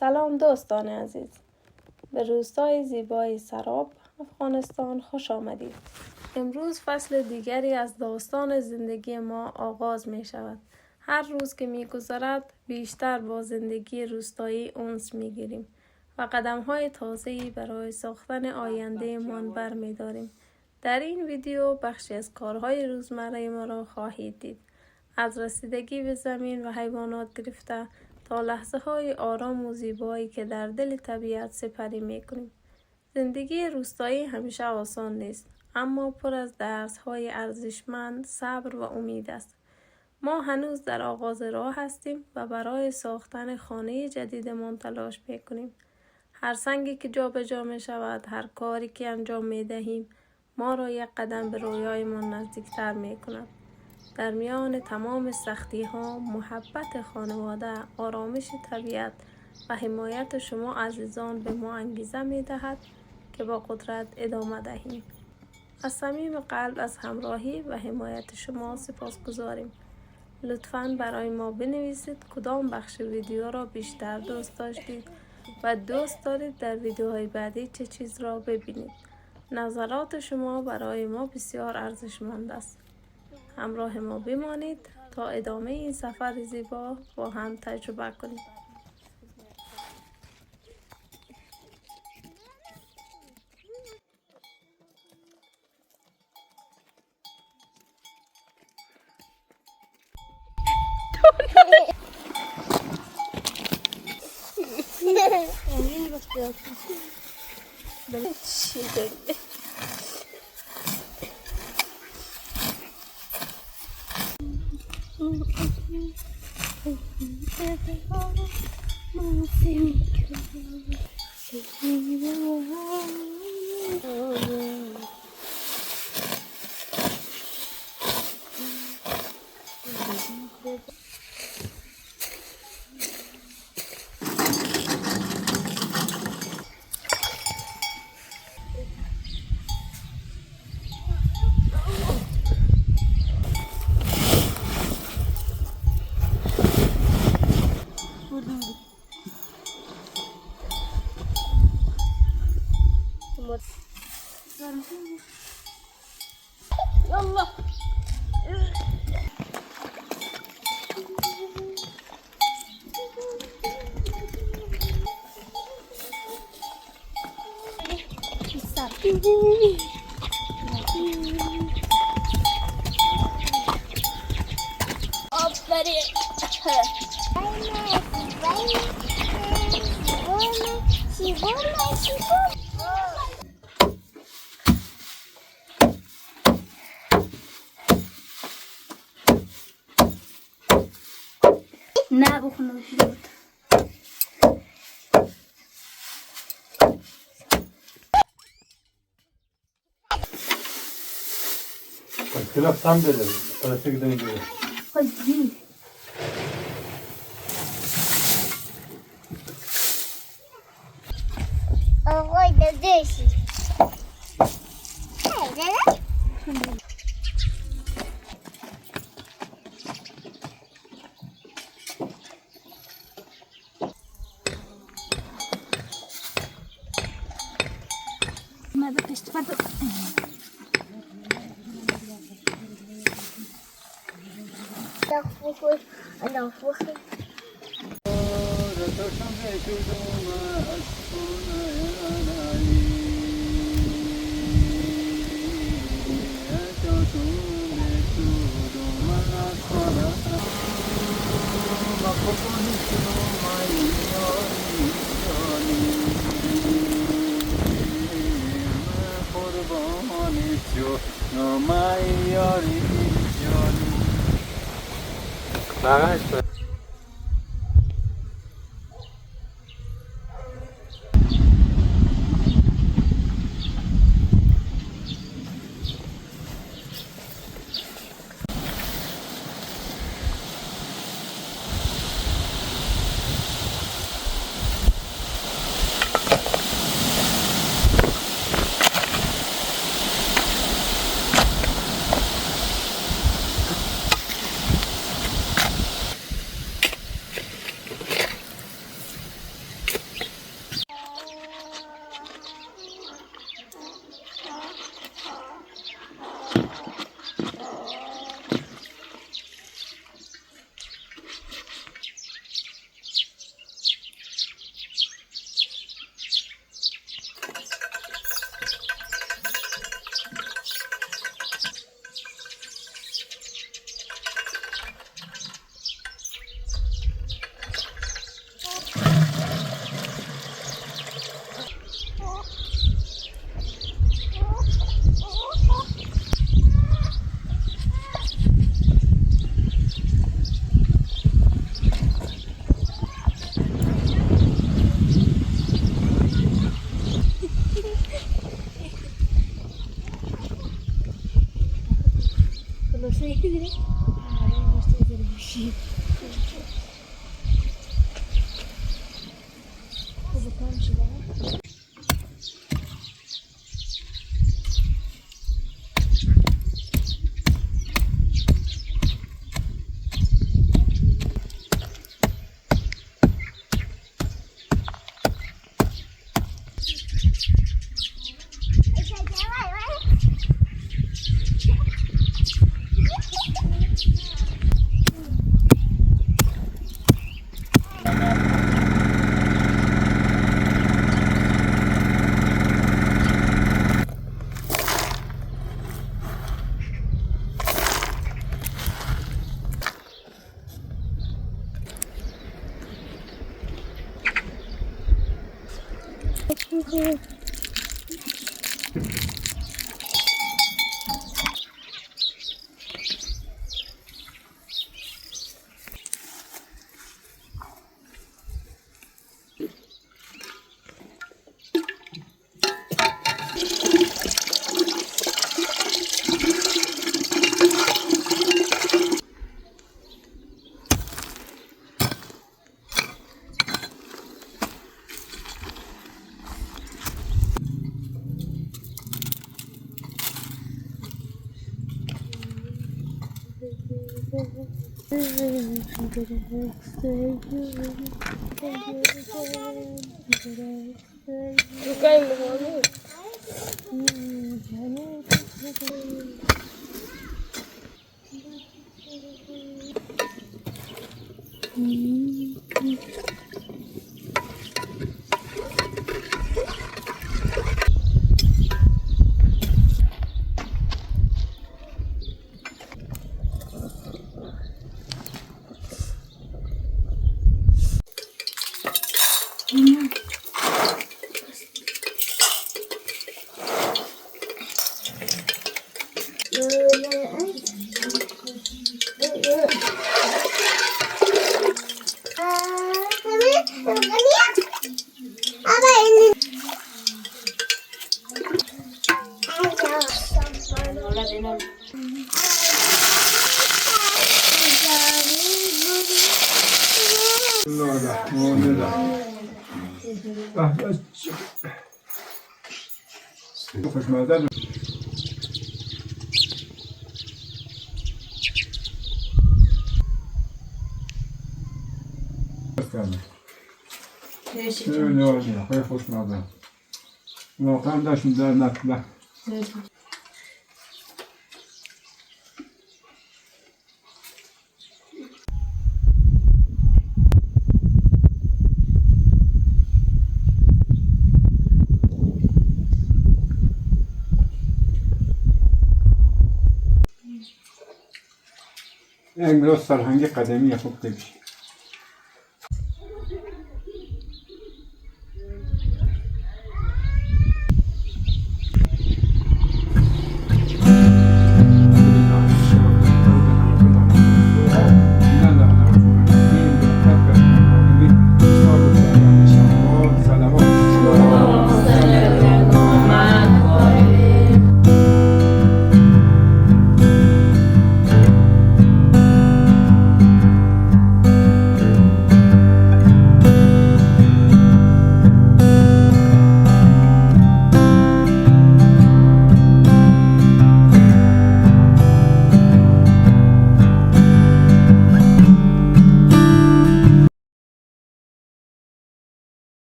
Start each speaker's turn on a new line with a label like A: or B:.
A: سلام دوستان عزیز، به روستای زیبای سراب افغانستان خوش آمدید. امروز فصل دیگری از داستان زندگی ما آغاز می شود. هر روز که می گذرد بیشتر با زندگی روستایی انس می گیریم و قدم های تازه‌ای برای ساختن آینده من بر می داریم. در این ویدیو بخشی از کارهای روزمره ما را خواهید دید. از رسیدگی به زمین و حیوانات گرفته تا لحظه های آرام و زیبایی که در دل طبیعت سپری می کنیم. زندگی روستایی همیشه آسان نیست، اما پر از درس های ارزشمند، صبر و امید است. ما هنوز در آغاز راه هستیم و برای ساختن خانه جدیدمان تلاش می کنیم. هر سنگی که جا به جا می شود، هر کاری که انجام می دهیم، ما را یک قدم به رویایمان نزدیکتر می کند. در میان تمام سختی ها، محبت خانواده، آرامش طبیعت و حمایت شما عزیزان به ما انگیزه می دهد که با قدرت ادامه دهیم. از صمیم قلب از همراهی و حمایت شما سپاسگزاریم. لطفاً برای ما بنویسید کدام بخش ویدیو را بیشتر دوست داشتید و دوست دارید در ویدیوهای بعدی چه چیز را ببینید. نظرات شما برای ما بسیار ارزشمند است. همراه ما بمانید تا ادامه این سفر زیبا با هم تجربه کنیم. يلا نه بخونم بود.
B: Kılaf tam böyle. Parası giden gidiyor.
A: Hadi.
C: Ой, да десять. Эй, давай.
A: Надо приступать.
C: Она фухой.
B: Багаж. خوشمزه خیلی خوشمزه واقعا داشتیم در نطبه این درست فرهنگ قدمی خوب دیگه